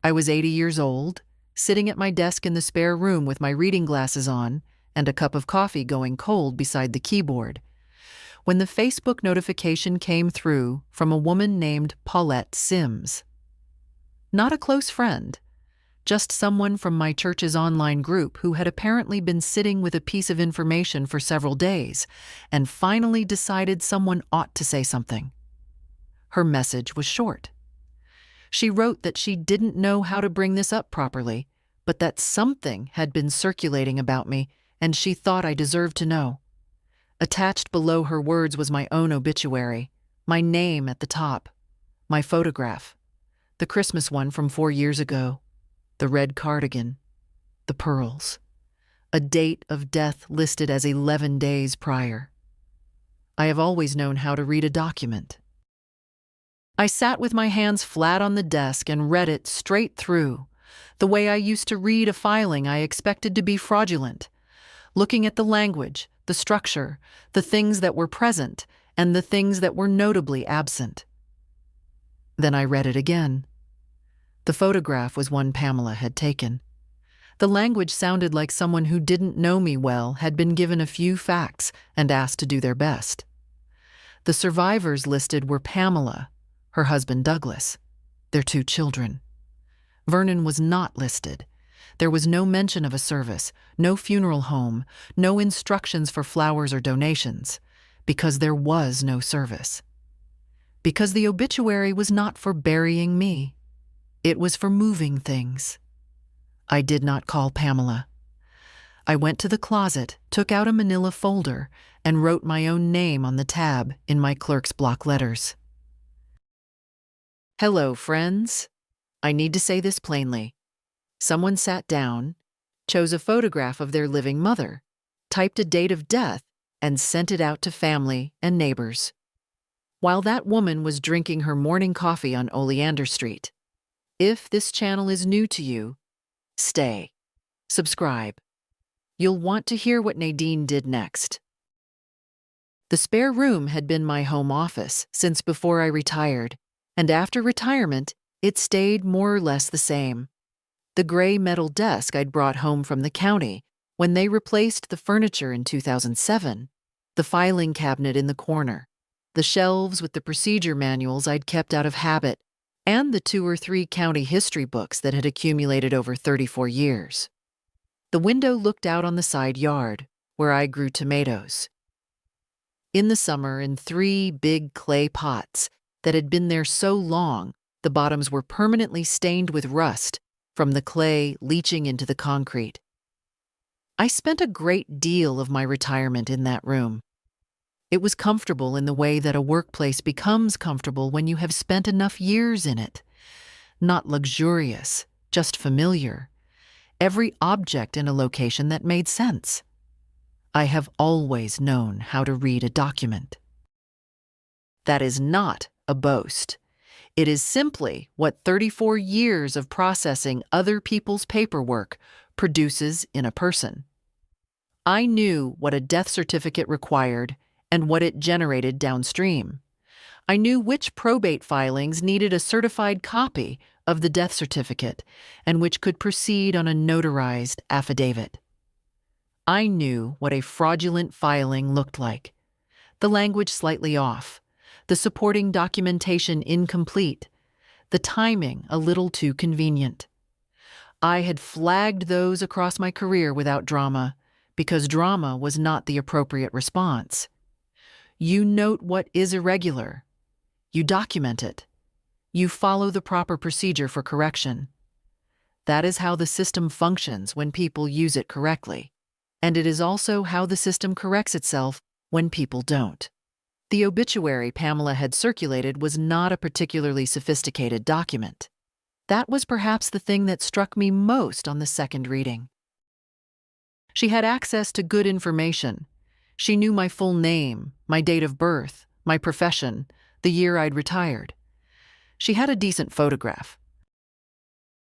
I was 80 years old, sitting at my desk in the spare room with my reading glasses on and a cup of coffee going cold beside the keyboard, when the Facebook notification came through from a woman named Paulette Sims. Not a close friend, just someone from my church's online group who had apparently been sitting with a piece of information for several days and finally decided someone ought to say something. Her message was short. She wrote that she didn't know how to bring this up properly, but that something had been circulating about me and she thought I deserved to know. Attached below her words was my own obituary, my name at the top, my photograph, the Christmas one from 4 years ago, the red cardigan, the pearls, a date of death listed as 11 days prior. I have always known how to read a document. I sat with my hands flat on the desk and read it straight through, the way I used to read a filing I expected to be fraudulent, looking at the language, the structure, the things that were present, and the things that were notably absent. Then I read it again. The photograph was one Pamela had taken. The language sounded like someone who didn't know me well had been given a few facts and asked to do their best. The survivors listed were Pamela, her husband Douglas, their 2 children. Vernon was not listed. There was no mention of a service, no funeral home, no instructions for flowers or donations, because there was no service. Because the obituary was not for burying me. It was for moving things. I did not call Pamela. I went to the closet, took out a manila folder, and wrote my own name on the tab in my clerk's block letters. Hello, friends. I need to say this plainly. Someone sat down, chose a photograph of their living mother, typed a date of death, and sent it out to family and neighbors. While that woman was drinking her morning coffee on Oleander Street. If this channel is new to you, stay. Subscribe. You'll want to hear what Nadine did next. The spare room had been my home office since before I retired, and after retirement, it stayed more or less the same. The gray metal desk I'd brought home from the county when they replaced the furniture in 2007, the filing cabinet in the corner, the shelves with the procedure manuals I'd kept out of habit, and the 2 or 3 county history books that had accumulated over 34 years. The window looked out on the side yard, where I grew tomatoes. In the summer, in 3 big clay pots that had been there so long, the bottoms were permanently stained with rust from the clay leaching into the concrete. I spent a great deal of my retirement in that room. It was comfortable in the way that a workplace becomes comfortable when you have spent enough years in it. Not luxurious, just familiar. Every object in a location that made sense. I have always known how to read a document. That is not a boast. It is simply what 34 years of processing other people's paperwork produces in a person. I knew what a death certificate required and what it generated downstream. I knew which probate filings needed a certified copy of the death certificate and which could proceed on a notarized affidavit. I knew what a fraudulent filing looked like. The language slightly off, the supporting documentation incomplete, the timing a little too convenient. I had flagged those across my career without drama, because drama was not the appropriate response. You note what is irregular. You document it. You follow the proper procedure for correction. That is how the system functions when people use it correctly, and it is also how the system corrects itself when people don't. The obituary Pamela had circulated was not a particularly sophisticated document. That was perhaps the thing that struck me most on the second reading. She had access to good information. She knew my full name, my date of birth, my profession, the year I'd retired. She had a decent photograph.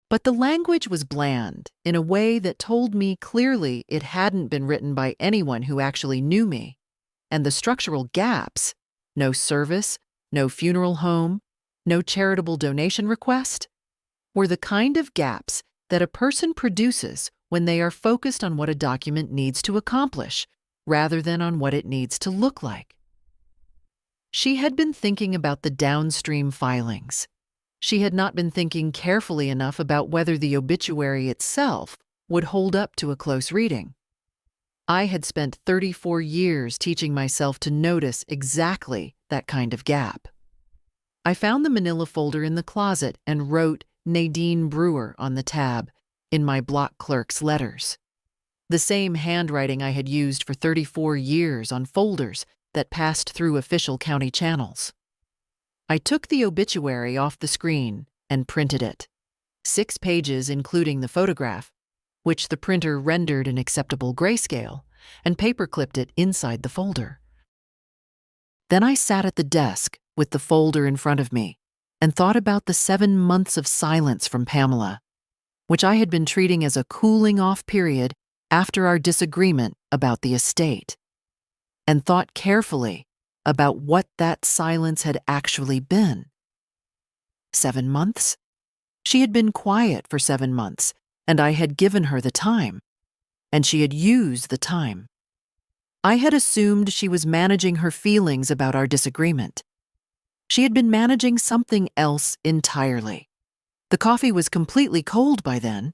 But the language was bland in a way that told me clearly it hadn't been written by anyone who actually knew me. And the structural gaps, no service, no funeral home, no charitable donation request, were the kind of gaps that a person produces when they are focused on what a document needs to accomplish, rather than on what it needs to look like. She had been thinking about the downstream filings. She had not been thinking carefully enough about whether the obituary itself would hold up to a close reading. I had spent 34 years teaching myself to notice exactly that kind of gap. I found the manila folder in the closet and wrote Nadine Brewer on the tab in my block clerk's letters. The same handwriting I had used for 34 years on folders that passed through official county channels. I took the obituary off the screen and printed it. 6 pages including the photograph, which the printer rendered in acceptable grayscale, and paperclipped it inside the folder. Then I sat at the desk with the folder in front of me and thought about the 7 months of silence from Pamela, which I had been treating as a cooling-off period after our disagreement about the estate, and thought carefully about what that silence had actually been. 7 months? She had been quiet for 7 months, and I had given her the time, and she had used the time. I had assumed she was managing her feelings about our disagreement. She had been managing something else entirely. The coffee was completely cold by then.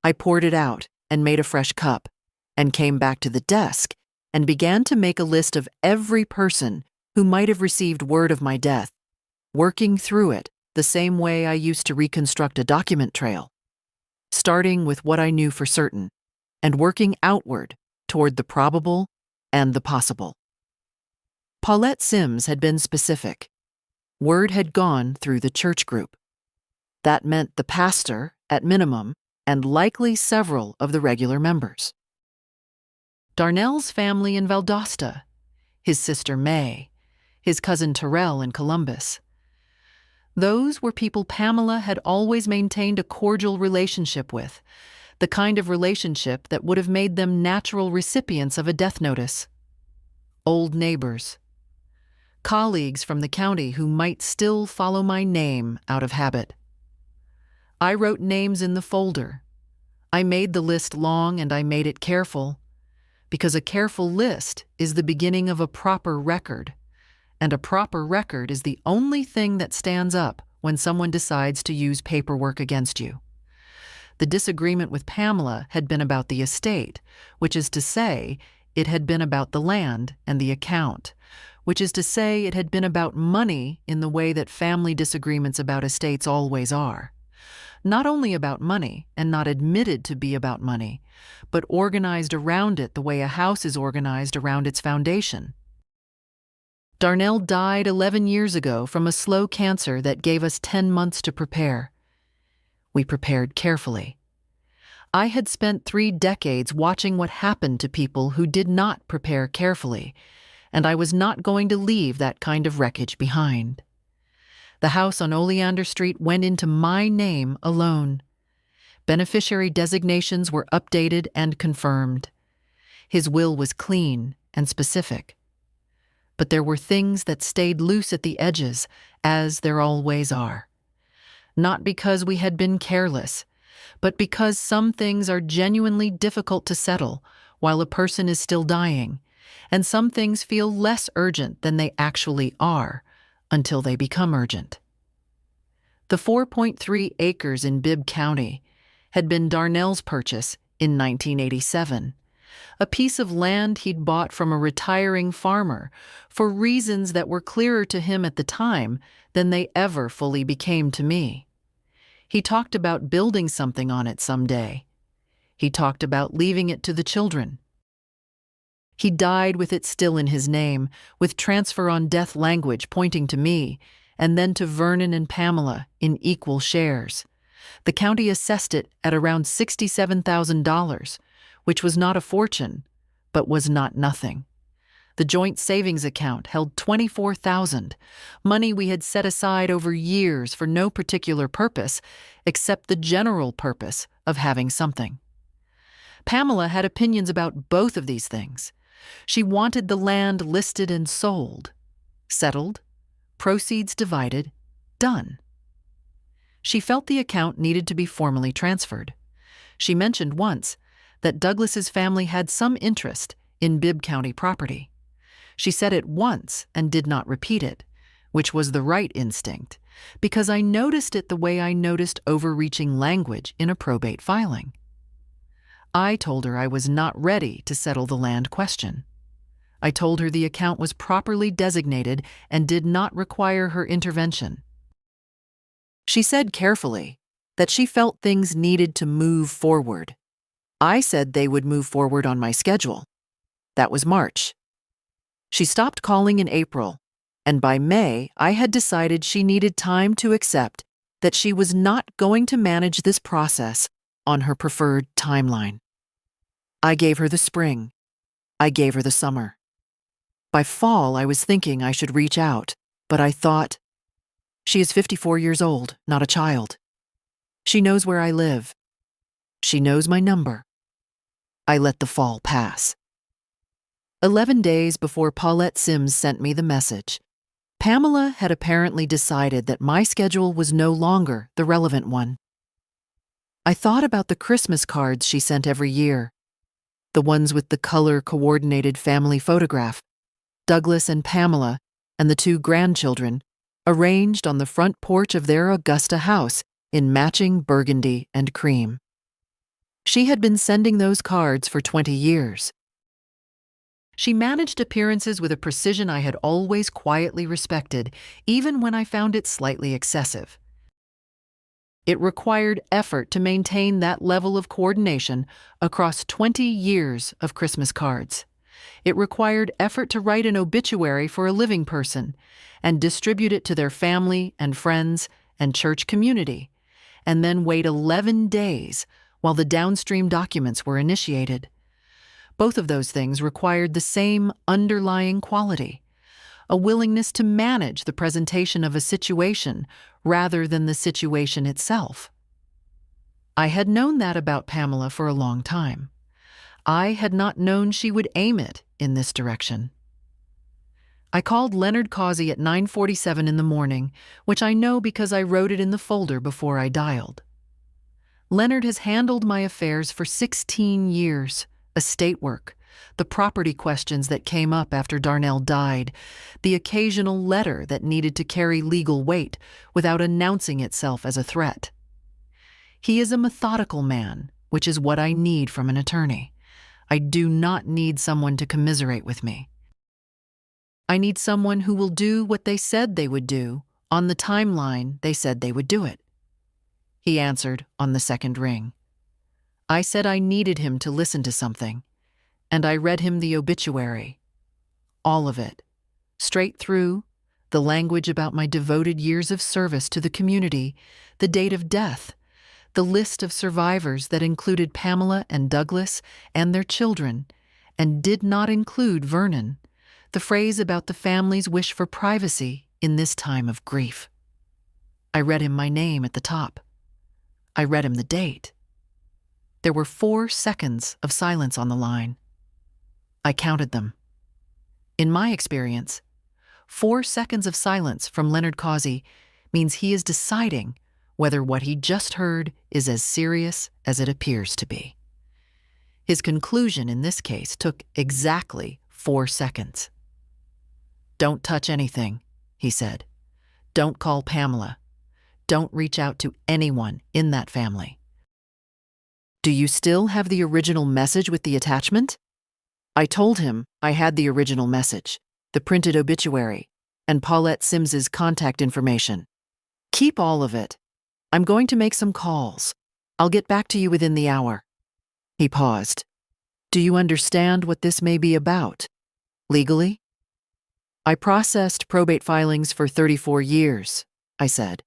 I poured it out and made a fresh cup, and came back to the desk and began to make a list of every person who might have received word of my death, working through it the same way I used to reconstruct a document trail, starting with what I knew for certain and working outward toward the probable and the possible. Paulette Sims had been specific. Word had gone through the church group. That meant the pastor, at minimum, and likely several of the regular members. Darnell's family in Valdosta, his sister May, his cousin Terrell in Columbus. Those were people Pamela had always maintained a cordial relationship with, the kind of relationship that would have made them natural recipients of a death notice. Old neighbors. Colleagues from the county who might still follow my name out of habit. I wrote names in the folder. I made the list long and I made it careful, because a careful list is the beginning of a proper record, and a proper record is the only thing that stands up when someone decides to use paperwork against you. The disagreement with Pamela had been about the estate, which is to say, it had been about the land and the account, which is to say, it had been about money in the way that family disagreements about estates always are. Not only about money, and not admitted to be about money, but organized around it the way a house is organized around its foundation. Darnell died 11 years ago from a slow cancer that gave us 10 months to prepare. We prepared carefully. I had spent 3 decades watching what happened to people who did not prepare carefully, and I was not going to leave that kind of wreckage behind. The house on Oleander Street went into my name alone. Beneficiary designations were updated and confirmed. His will was clean and specific. But there were things that stayed loose at the edges, as there always are. Not because we had been careless, but because some things are genuinely difficult to settle while a person is still dying, and some things feel less urgent than they actually are until they become urgent. The 4.3 acres in Bibb County had been Darnell's purchase in 1987, a piece of land he'd bought from a retiring farmer for reasons that were clearer to him at the time than they ever fully became to me. He talked about building something on it someday. He talked about leaving it to the children. He died with it still in his name, with transfer on death language pointing to me, and then to Vernon and Pamela in equal shares. The county assessed it at around $67,000, which was not a fortune, but was not nothing. The joint savings account held $24,000, money we had set aside over years for no particular purpose except the general purpose of having something. Pamela had opinions about both of these things. She wanted the land listed and sold, settled, proceeds divided, done. She felt the account needed to be formally transferred. She mentioned once that Douglas's family had some interest in Bibb County property. She said it once and did not repeat it, which was the right instinct, because I noticed it the way I noticed overreaching language in a probate filing. I told her I was not ready to settle the land question. I told her the account was properly designated and did not require her intervention. She said carefully that she felt things needed to move forward. I said they would move forward on my schedule. That was March. She stopped calling in April, and by May, I had decided she needed time to accept that she was not going to manage this process on her preferred timeline. I gave her the spring. I gave her the summer. By fall, I was thinking I should reach out, but I thought, she is 54 years old, not a child. She knows where I live. She knows my number. I let the fall pass. 11 days before Paulette Sims sent me the message, Pamela had apparently decided that my schedule was no longer the relevant one. I thought about the Christmas cards she sent every year, the ones with the color-coordinated family photograph, Douglas and Pamela and the 2 grandchildren, arranged on the front porch of their Augusta house in matching burgundy and cream. She had been sending those cards for 20 years. She managed appearances with a precision I had always quietly respected, even when I found it slightly excessive. It required effort to maintain that level of coordination across 20 years of Christmas cards. It required effort to write an obituary for a living person and distribute it to their family and friends and church community, and then wait 11 days while the downstream documents were initiated. Both of those things required the same underlying quality, a willingness to manage the presentation of a situation rather than the situation itself. I had known that about Pamela for a long time. I had not known she would aim it in this direction. I called Leonard Causey at 9:47 in the morning, which I know because I wrote it in the folder before I dialed. Leonard has handled my affairs for 16 years, estate work, the property questions that came up after Darnell died, the occasional letter that needed to carry legal weight without announcing itself as a threat. He is a methodical man, which is what I need from an attorney. I do not need someone to commiserate with me. I need someone who will do what they said they would do on the timeline they said they would do it. He answered on the second ring. I said I needed him to listen to something, and I read him the obituary. All of it. Straight through, the language about my devoted years of service to the community, the date of death, the list of survivors that included Pamela and Douglas and their children, and did not include Vernon, the phrase about the family's wish for privacy in this time of grief. I read him my name at the top. I read him the date. There were 4 seconds of silence on the line. I counted them. In my experience, 4 seconds of silence from Leonard Causey means he is deciding whether what he just heard is as serious as it appears to be. His conclusion in this case took exactly 4 seconds. Don't touch anything, he said. Don't call Pamela. Don't reach out to anyone in that family. Do you still have the original message with the attachment? I told him I had the original message, the printed obituary, and Paulette Sims's contact information. Keep all of it. I'm going to make some calls. I'll get back to you within the hour. He paused. Do you understand what this may be about? Legally? I processed probate filings for 34 years, I said.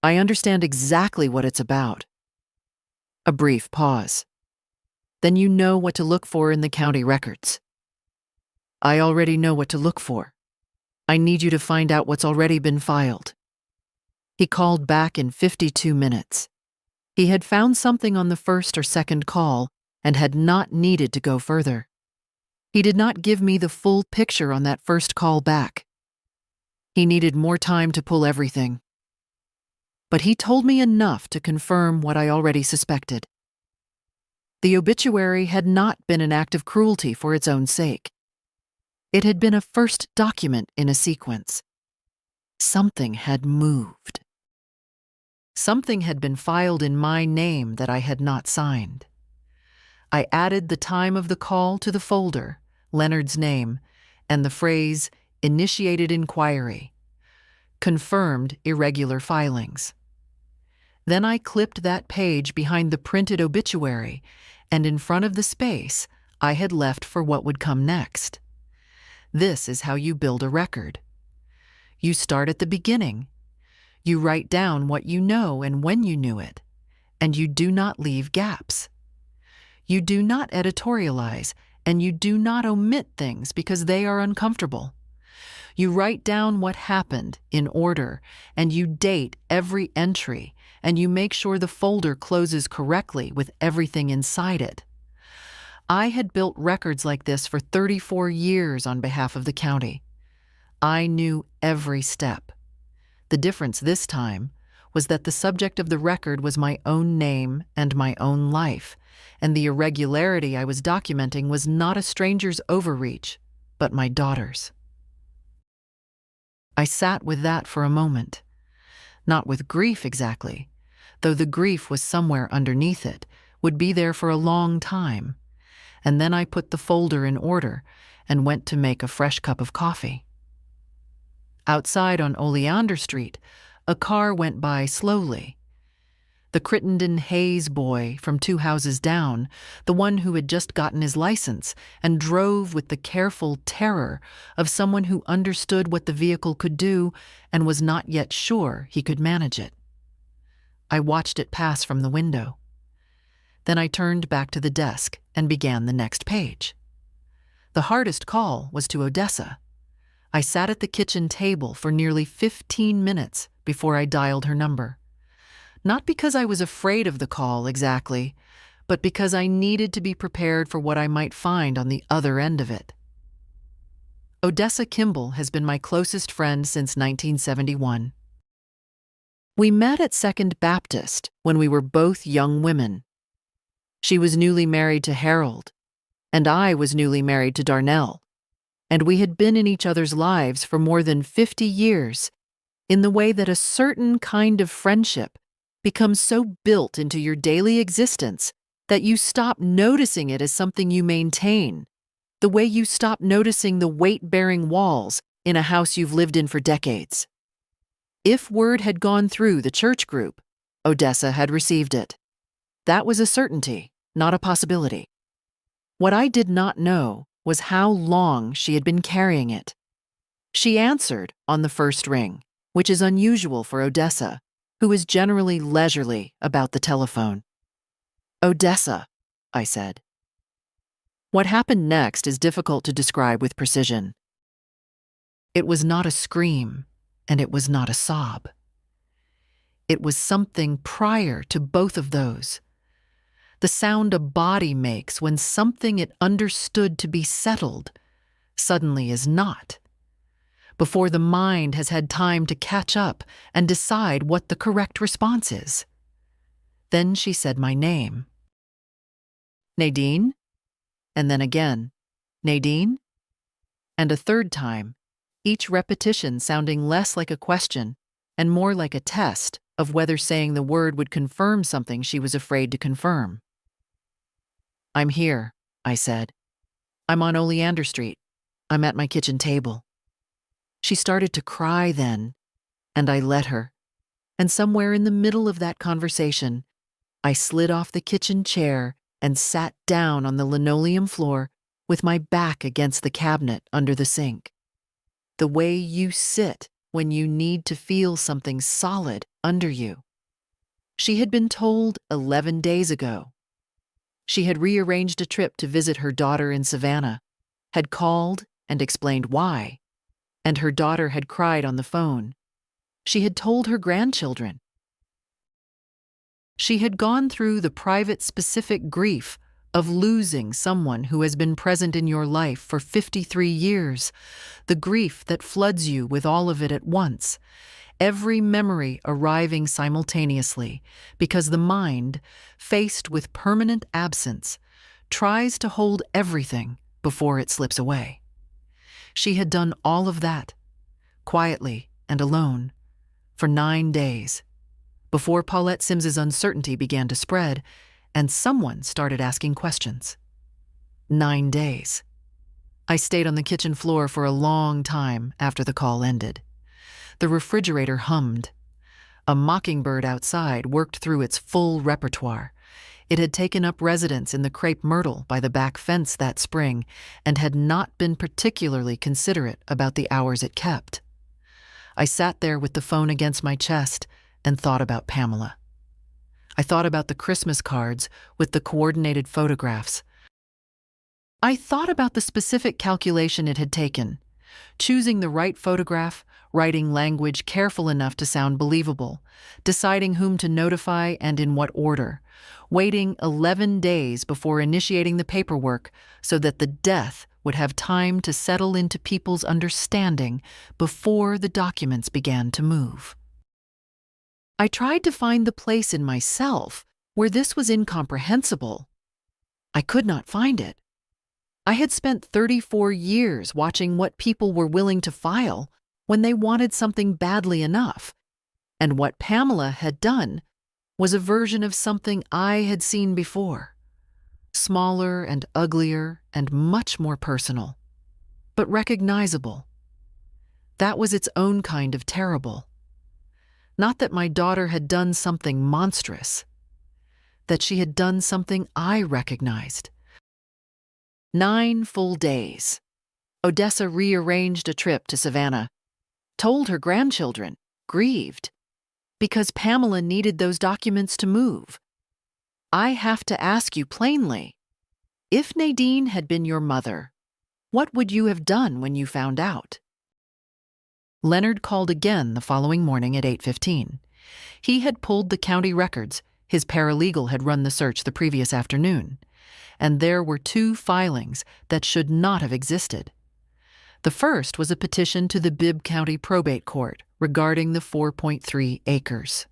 I understand exactly what it's about. A brief pause. Then you know what to look for in the county records. I already know what to look for. I need you to find out what's already been filed. He called back in 52 minutes. He had found something on the first or second call and had not needed to go further. He did not give me the full picture on that first call back. He needed more time to pull everything. but he told me enough to confirm what I already suspected. The obituary had not been an act of cruelty for its own sake. It had been a first document in a sequence. Something had moved. Something had been filed in my name that I had not signed. I added the time of the call to the folder, Leonard's name, and the phrase, "Initiated inquiry," confirmed irregular filings. Then I clipped that page behind the printed obituary, and in front of the space I had left for what would come next. This is how you build a record. You start at the beginning. You write down what you know and when you knew it, and you do not leave gaps. You do not editorialize, and you do not omit things because they are uncomfortable. You write down what happened in order, and you date every entry, and you make sure the folder closes correctly with everything inside it. I had built records like this for 34 years on behalf of the county. I knew every step. The difference this time was that the subject of the record was my own name and my own life, and the irregularity I was documenting was not a stranger's overreach, but my daughter's. I sat with that for a moment. Not with grief exactly, though the grief was somewhere underneath it, would be there for a long time. And then I put the folder in order and went to make a fresh cup of coffee. Outside on Oleander Street, a car went by slowly. The Crittenden Hayes boy from 2 houses down, the one who had just gotten his license and drove with the careful terror of someone who understood what the vehicle could do and was not yet sure he could manage it. I watched it pass from the window. Then I turned back to the desk and began the next page. The hardest call was to Odessa. I sat at the kitchen table for nearly 15 minutes before I dialed her number. Not because I was afraid of the call exactly, but because I needed to be prepared for what I might find on the other end of it. Odessa Kimball has been my closest friend since 1971. We met at Second Baptist when we were both young women. She was newly married to Harold, and I was newly married to Darnell, and we had been in each other's lives for more than 50 years, in the way that a certain kind of friendship becomes so built into your daily existence that you stop noticing it as something you maintain, the way you stop noticing the weight-bearing walls in a house you've lived in for decades. If word had gone through the church group, Odessa had received it. That was a certainty, not a possibility. What I did not know was how long she had been carrying it. She answered on the first ring, which is unusual for Odessa, who is generally leisurely about the telephone. "Odessa," I said. What happened next is difficult to describe with precision. It was not a scream, and it was not a sob. It was something prior to both of those. The sound a body makes when something it understood to be settled suddenly is not, before the mind has had time to catch up and decide what the correct response is. Then she said my name. "Nadine?" And then again, "Nadine?" And a third time, each repetition sounding less like a question and more like a test of whether saying the word would confirm something she was afraid to confirm. "I'm here," I said. "I'm on Oleander Street. I'm at my kitchen table." She started to cry then, and I let her. And somewhere in the middle of that conversation, I slid off the kitchen chair and sat down on the linoleum floor with my back against the cabinet under the sink. The way you sit when you need to feel something solid under you. She had been told 11 days ago. She had rearranged a trip to visit her daughter in Savannah, had called and explained why, and her daughter had cried on the phone. She had told her grandchildren. She had gone through the private, specific grief of losing someone who has been present in your life for 53 years, the grief that floods you with all of it at once, every memory arriving simultaneously, because the mind, faced with permanent absence, tries to hold everything before it slips away. She had done all of that, quietly and alone, for 9 days, before Paulette Sims's uncertainty began to spread and someone started asking questions. 9 days. I stayed on the kitchen floor for a long time after the call ended. The refrigerator hummed. A mockingbird outside worked through its full repertoire. It had taken up residence in the crepe myrtle by the back fence that spring and had not been particularly considerate about the hours it kept. I sat there with the phone against my chest and thought about Pamela. I thought about the Christmas cards with the coordinated photographs. I thought about the specific calculation it had taken, choosing the right photograph, writing language careful enough to sound believable, deciding whom to notify and in what order, waiting 11 days before initiating the paperwork so that the death would have time to settle into people's understanding before the documents began to move. I tried to find the place in myself where this was incomprehensible. I could not find it. I had spent 34 years watching what people were willing to file when they wanted something badly enough, and what Pamela had done was a version of something I had seen before, smaller and uglier and much more personal, but recognizable. That was its own kind of terrible. Not that my daughter had done something monstrous, that she had done something I recognized. 9 full days. Odessa rearranged a trip to Savannah, told her grandchildren, grieved, because Pamela needed those documents to move. I have to ask you plainly, if Nadine had been your mother, what would you have done when you found out? Leonard called again the following morning at 8:15. He had pulled the county records. His paralegal had run the search the previous afternoon, and there were 2 filings that should not have existed. The first was a petition to the Bibb County probate court regarding the 4.3 acres.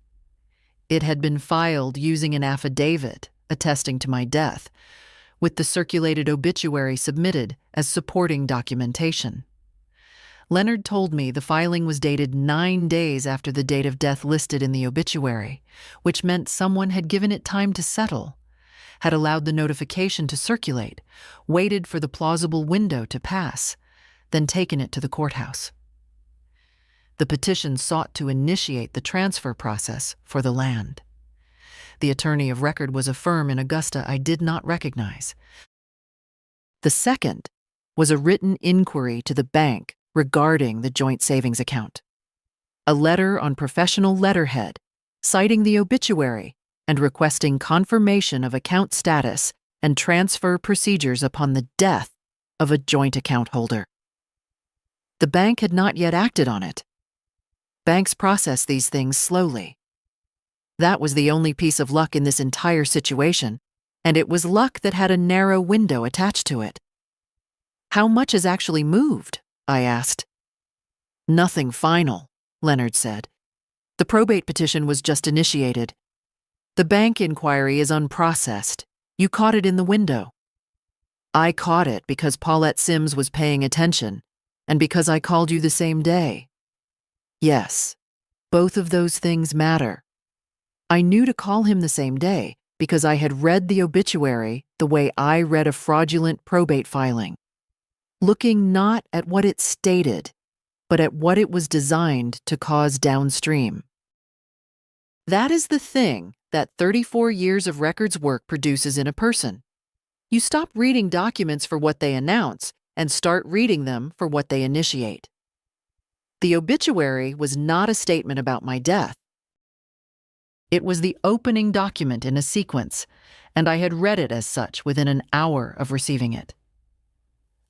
It had been filed using an affidavit attesting to my death, with the circulated obituary submitted as supporting documentation. Leonard told me the filing was dated 9 days after the date of death listed in the obituary, which meant someone had given it time to settle, had allowed the notification to circulate, waited for the plausible window to pass, then taken it to the courthouse. The petition sought to initiate the transfer process for the land. The attorney of record was a firm in Augusta I did not recognize. The second was a written inquiry to the bank regarding the joint savings account. A letter on professional letterhead citing the obituary and requesting confirmation of account status and transfer procedures upon the death of a joint account holder. The bank had not yet acted on it. Banks process these things slowly. That was the only piece of luck in this entire situation, and it was luck that had a narrow window attached to it. How much has actually moved? I asked. Nothing final, Leonard said. The probate petition was just initiated. The bank inquiry is unprocessed. You caught it in the window. I caught it because Paulette Sims was paying attention, and because I called you the same day. Yes, both of those things matter. I knew to call him the same day because I had read the obituary the way I read a fraudulent probate filing, looking not at what it stated, but at what it was designed to cause downstream. That is the thing that 34 years of records work produces in a person. You stop reading documents for what they announce and start reading them for what they initiate. The obituary was not a statement about my death. It was the opening document in a sequence, and I had read it as such within an hour of receiving it.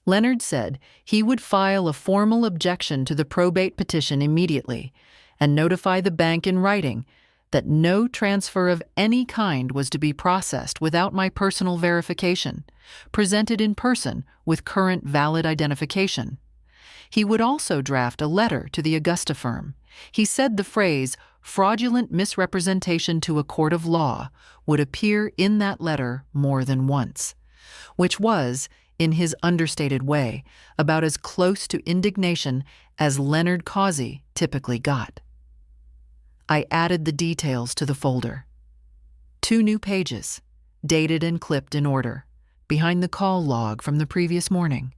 Leonard said he would file a formal objection to the probate petition immediately and notify the bank in writing that no transfer of any kind was to be processed without my personal verification, presented in person with current valid identification. He would also draft a letter to the Augusta firm. He said the phrase, fraudulent misrepresentation to a court of law, would appear in that letter more than once, which was, in his understated way, about as close to indignation as Leonard Causey typically got. I added the details to the folder. 2 new pages, dated and clipped in order, behind the call log from the previous morning.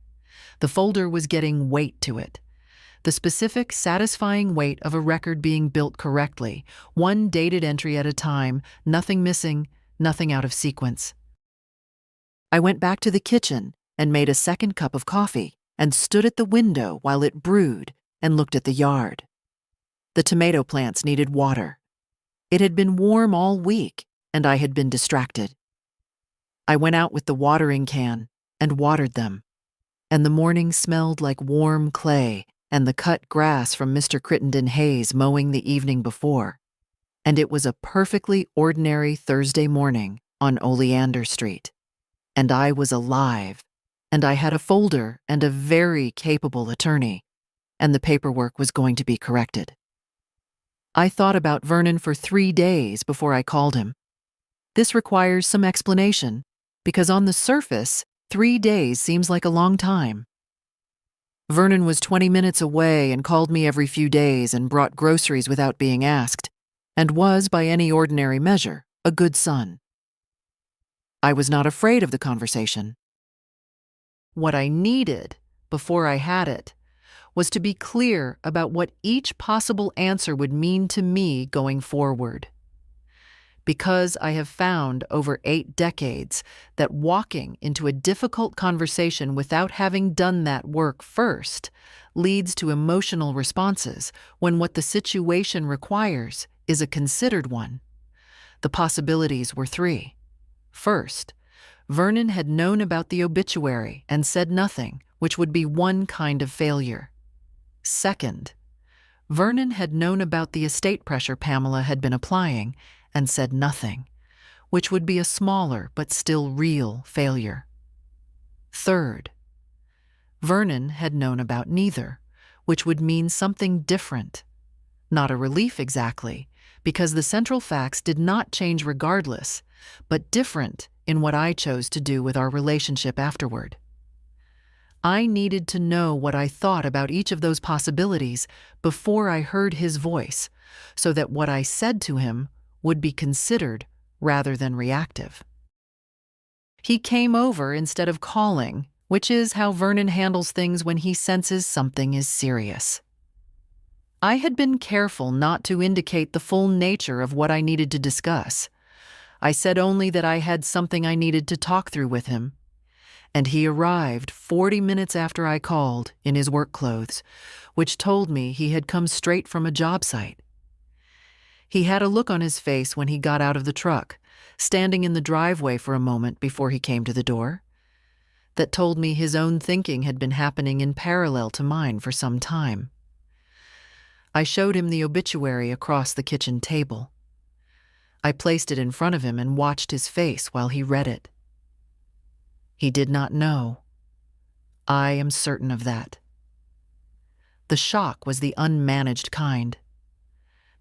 The folder was getting weight to it. The specific, satisfying weight of a record being built correctly, one dated entry at a time, nothing missing, nothing out of sequence. I went back to the kitchen and made a second cup of coffee and stood at the window while it brewed and looked at the yard. The tomato plants needed water. It had been warm all week, and I had been distracted. I went out with the watering can and watered them, and the morning smelled like warm clay and the cut grass from Mr. Crittenden Hayes mowing the evening before, and it was a perfectly ordinary Thursday morning on Oleander Street. And I was alive, and I had a folder and a very capable attorney, and the paperwork was going to be corrected. I thought about Vernon for 3 days before I called him. This requires some explanation, because on the surface, 3 days seems like a long time. Vernon was 20 minutes away and called me every few days and brought groceries without being asked, and was, by any ordinary measure, a good son. I was not afraid of the conversation. What I needed, before I had it, was to be clear about what each possible answer would mean to me going forward. Because I have found over 8 decades that walking into a difficult conversation without having done that work first leads to emotional responses when what the situation requires is a considered one. The possibilities were 3. First, Vernon had known about the obituary and said nothing, which would be one kind of failure. Second, Vernon had known about the estate pressure Pamela had been applying and said nothing, which would be a smaller but still real failure. Third, Vernon had known about neither, which would mean something different. Not a relief exactly, because the central facts did not change regardless, but different in what I chose to do with our relationship afterward. I needed to know what I thought about each of those possibilities before I heard his voice, so that what I said to him would be considered rather than reactive. He came over instead of calling, which is how Vernon handles things when he senses something is serious. I had been careful not to indicate the full nature of what I needed to discuss. I said only that I had something I needed to talk through with him, and he arrived 40 minutes after I called in his work clothes, which told me he had come straight from a job site. He had a look on his face when he got out of the truck, standing in the driveway for a moment before he came to the door, that told me his own thinking had been happening in parallel to mine for some time. I showed him the obituary across the kitchen table. I placed it in front of him and watched his face while he read it. He did not know. I am certain of that. The shock was the unmanaged kind,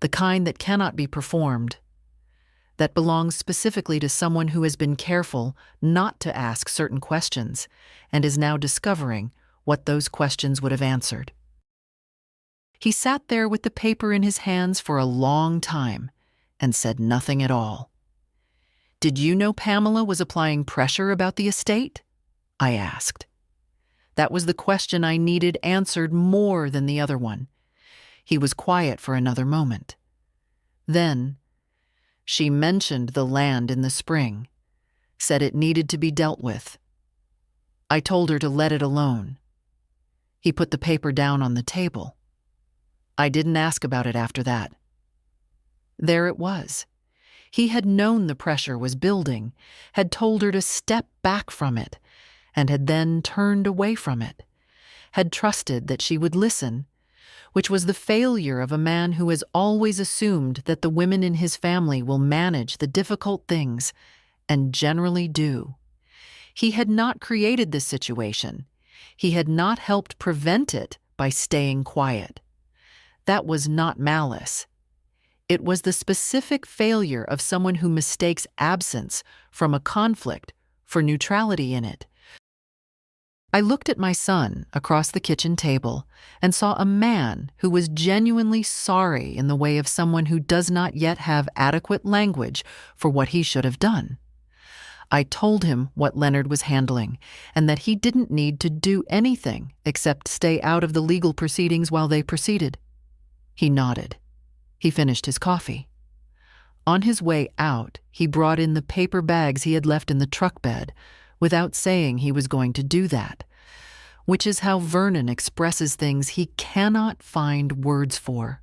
the kind that cannot be performed, that belongs specifically to someone who has been careful not to ask certain questions and is now discovering what those questions would have answered. He sat there with the paper in his hands for a long time and said nothing at all. "Did you know Pamela was applying pressure about the estate?" I asked. That was the question I needed answered more than the other one. He was quiet for another moment. Then, "She mentioned the land in the spring, said it needed to be dealt with. I told her to let it alone." He put the paper down on the table. I didn't ask about it after that. There it was. He had known the pressure was building, had told her to step back from it, and had then turned away from it, had trusted that she would listen, which was the failure of a man who has always assumed that the women in his family will manage the difficult things, and generally do. He had not created this situation. He had not helped prevent it by staying quiet. That was not malice. It was the specific failure of someone who mistakes absence from a conflict for neutrality in it. I looked at my son across the kitchen table and saw a man who was genuinely sorry in the way of someone who does not yet have adequate language for what he should have done. I told him what Leonard was handling and that he didn't need to do anything except stay out of the legal proceedings while they proceeded. He nodded. He finished his coffee. On his way out, he brought in the paper bags he had left in the truck bed, without saying he was going to do that, which is how Vernon expresses things he cannot find words for.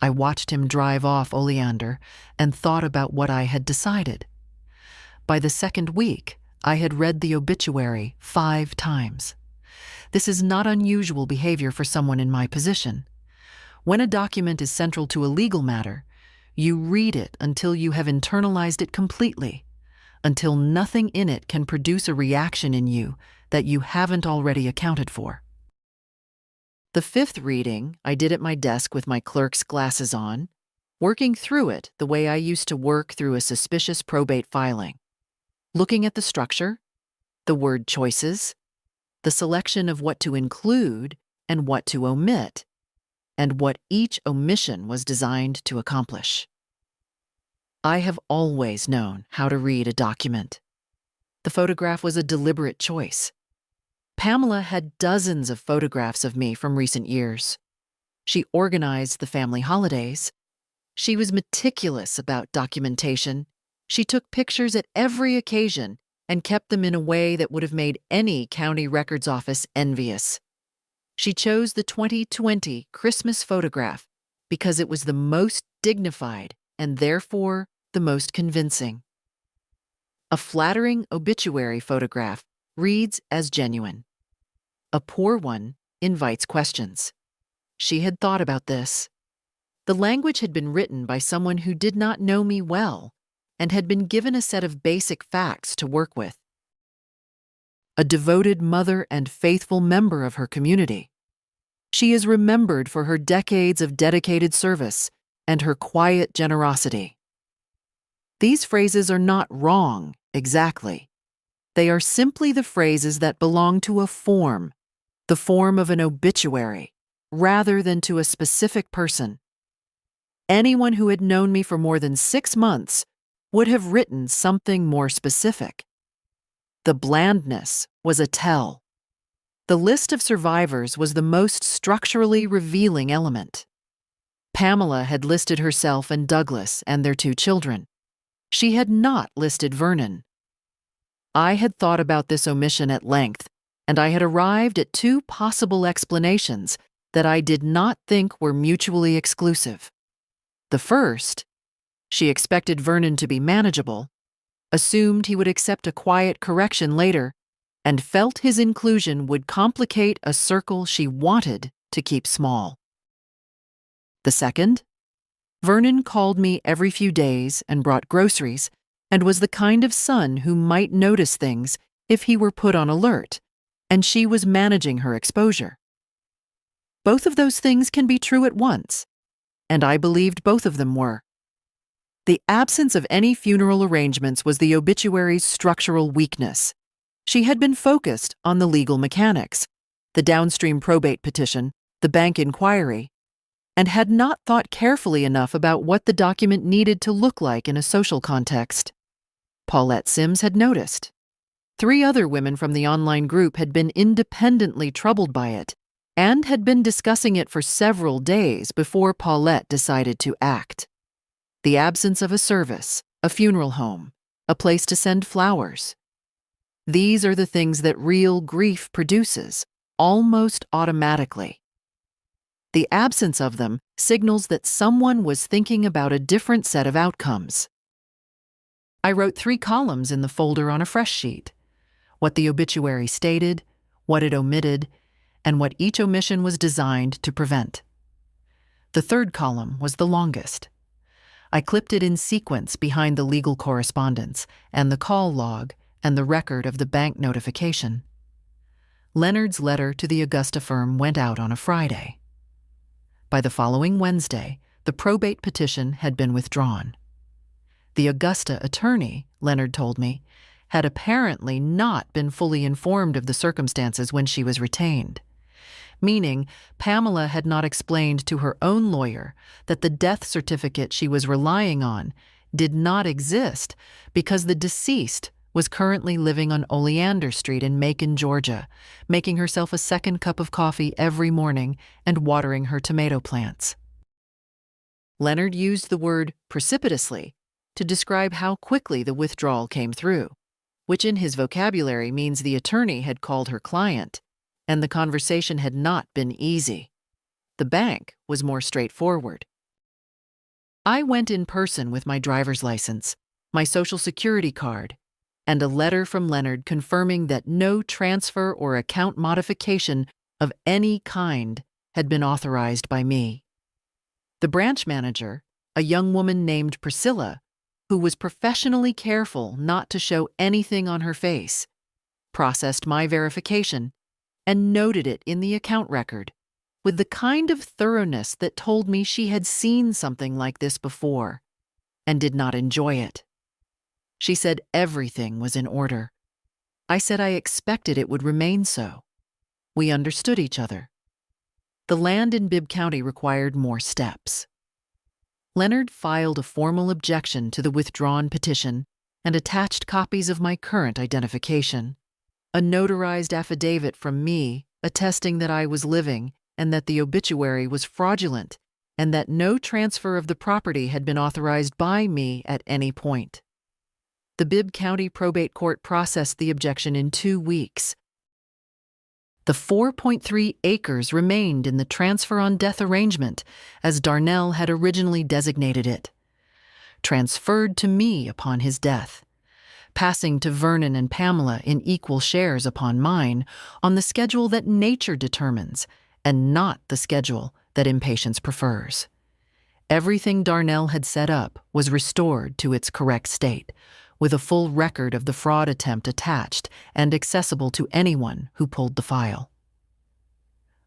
I watched him drive off Oleander and thought about what I had decided. By the second week, I had read the obituary 5 times. This is not unusual behavior for someone in my position. When a document is central to a legal matter, you read it until you have internalized it completely, until nothing in it can produce a reaction in you that you haven't already accounted for. The 5th reading I did at my desk with my clerk's glasses on, working through it the way I used to work through a suspicious probate filing. Looking at the structure, the word choices, the selection of what to include and what to omit, and what each omission was designed to accomplish. I have always known how to read a document. The photograph was a deliberate choice. Pamela had dozens of photographs of me from recent years. She organized the family holidays. She was meticulous about documentation. She took pictures at every occasion and kept them in a way that would have made any county records office envious. She chose the 2020 Christmas photograph because it was the most dignified and therefore the most convincing. A flattering obituary photograph reads as genuine. A poor one invites questions. She had thought about this. The language had been written by someone who did not know me well and had been given a set of basic facts to work with. A devoted mother and faithful member of her community. She is remembered for her decades of dedicated service and her quiet generosity. These phrases are not wrong, exactly. They are simply the phrases that belong to a form, the form of an obituary, rather than to a specific person. Anyone who had known me for more than 6 months would have written something more specific. The blandness was a tell. The list of survivors was the most structurally revealing element. Pamela had listed herself and Douglas and their 2 children. She had not listed Vernon. I had thought about this omission at length, and I had arrived at 2 possible explanations that I did not think were mutually exclusive. The first, she expected Vernon to be manageable, assumed he would accept a quiet correction later, and felt his inclusion would complicate a circle she wanted to keep small. The second, Vernon called me every few days and brought groceries, and was the kind of son who might notice things if he were put on alert, and she was managing her exposure. Both of those things can be true at once, and I believed both of them were. The absence of any funeral arrangements was the obituary's structural weakness. She had been focused on the legal mechanics, the downstream probate petition, the bank inquiry, and had not thought carefully enough about what the document needed to look like in a social context. Paulette Sims had noticed. 3 other women from the online group had been independently troubled by it and had been discussing it for several days before Paulette decided to act. The absence of a service, a funeral home, a place to send flowers. These are the things that real grief produces, almost automatically. The absence of them signals that someone was thinking about a different set of outcomes. I wrote 3 columns in the folder on a fresh sheet: what the obituary stated, what it omitted, and what each omission was designed to prevent. The 3rd column was the longest. I clipped it in sequence behind the legal correspondence and the call log and the record of the bank notification. Leonard's letter to the Augusta firm went out on a Friday. By the following Wednesday, the probate petition had been withdrawn. The Augusta attorney, Leonard told me, had apparently not been fully informed of the circumstances when she was retained, meaning Pamela had not explained to her own lawyer that the death certificate she was relying on did not exist because the deceased was currently living on Oleander Street in Macon, Georgia, making herself a second cup of coffee every morning and watering her tomato plants. Leonard used the word precipitously to describe how quickly the withdrawal came through, which in his vocabulary means the attorney had called her client, and the conversation had not been easy. The bank was more straightforward. I went in person with my driver's license, my Social Security card, and a letter from Leonard confirming that no transfer or account modification of any kind had been authorized by me. The branch manager, a young woman named Priscilla, who was professionally careful not to show anything on her face, processed my verification and noted it in the account record with the kind of thoroughness that told me she had seen something like this before and did not enjoy it. She said everything was in order. I said I expected it would remain so. We understood each other. The land in Bibb County required more steps. Leonard filed a formal objection to the withdrawn petition and attached copies of my current identification, a notarized affidavit from me attesting that I was living and that the obituary was fraudulent and that no transfer of the property had been authorized by me at any point. The Bibb County Probate Court processed the objection in 2 weeks. The 4.3 acres remained in the transfer on death arrangement, as Darnell had originally designated it, transferred to me upon his death, passing to Vernon and Pamela in equal shares upon mine on the schedule that nature determines and not the schedule that impatience prefers. Everything Darnell had set up was restored to its correct state, with a full record of the fraud attempt attached and accessible to anyone who pulled the file.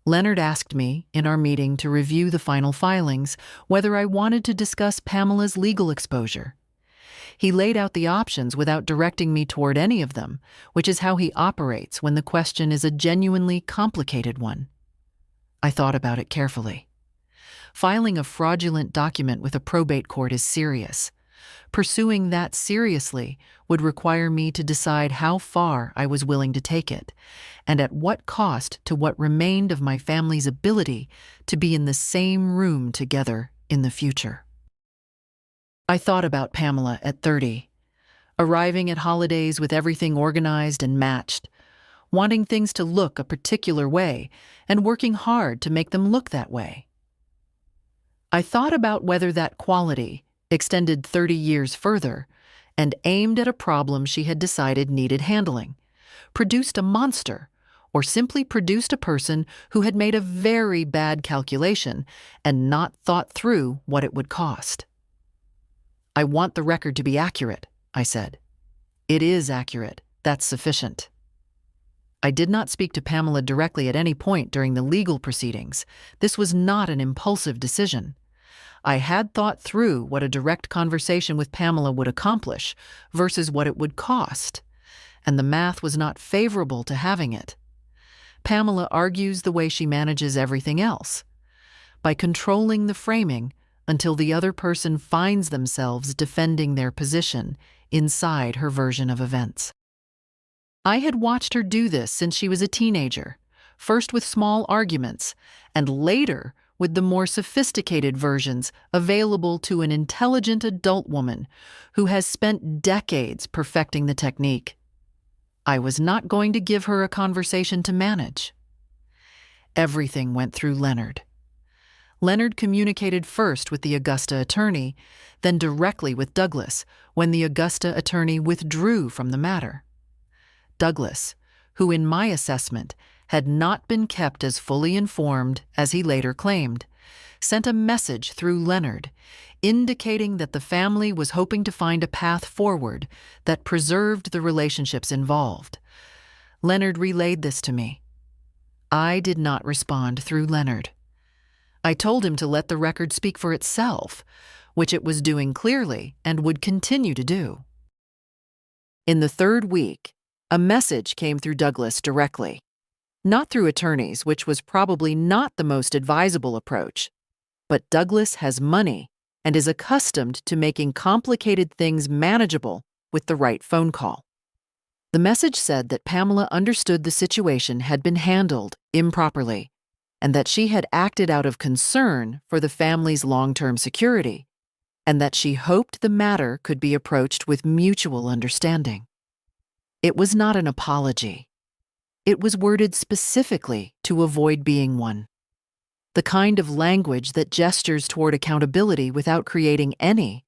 Leonard asked me, in our meeting to review the final filings, whether I wanted to discuss Pamela's legal exposure. He laid out the options without directing me toward any of them, which is how he operates when the question is a genuinely complicated one. I thought about it carefully. Filing a fraudulent document with a probate court is serious. Pursuing that seriously would require me to decide how far I was willing to take it, and at what cost to what remained of my family's ability to be in the same room together in the future. I thought about Pamela at 30, arriving at holidays with everything organized and matched, wanting things to look a particular way and working hard to make them look that way. I thought about whether that quality extended 30 years further, and aimed at a problem she had decided needed handling, produced a monster, or simply produced a person who had made a very bad calculation and not thought through what it would cost. I want the record to be accurate, I said. It is accurate. That's sufficient. I did not speak to Pamela directly at any point during the legal proceedings. This was not an impulsive decision. I had thought through what a direct conversation with Pamela would accomplish versus what it would cost, and the math was not favorable to having it. Pamela argues the way she manages everything else, by controlling the framing until the other person finds themselves defending their position inside her version of events. I had watched her do this since she was a teenager, first with small arguments, and later with the more sophisticated versions available to an intelligent adult woman who has spent decades perfecting the technique. I was not going to give her a conversation to manage. Everything went through Leonard. Leonard communicated first with the Augusta attorney, then directly with Douglas when the Augusta attorney withdrew from the matter. Douglas, who in my assessment had not been kept as fully informed as he later claimed, sent a message through Leonard indicating that the family was hoping to find a path forward that preserved the relationships involved. Leonard relayed this to me, I did not respond through Leonard. I told him to let the record speak for itself, which it was doing clearly and would continue to do. In the third week, a message came through Douglas directly, not through attorneys, which was probably not the most advisable approach. But Douglas has money and is accustomed to making complicated things manageable with the right phone call. The message said that Pamela understood the situation had been handled improperly and that she had acted out of concern for the family's long-term security, and that she hoped the matter could be approached with mutual understanding. It was not an apology. It was worded specifically to avoid being one. The kind of language that gestures toward accountability without creating any,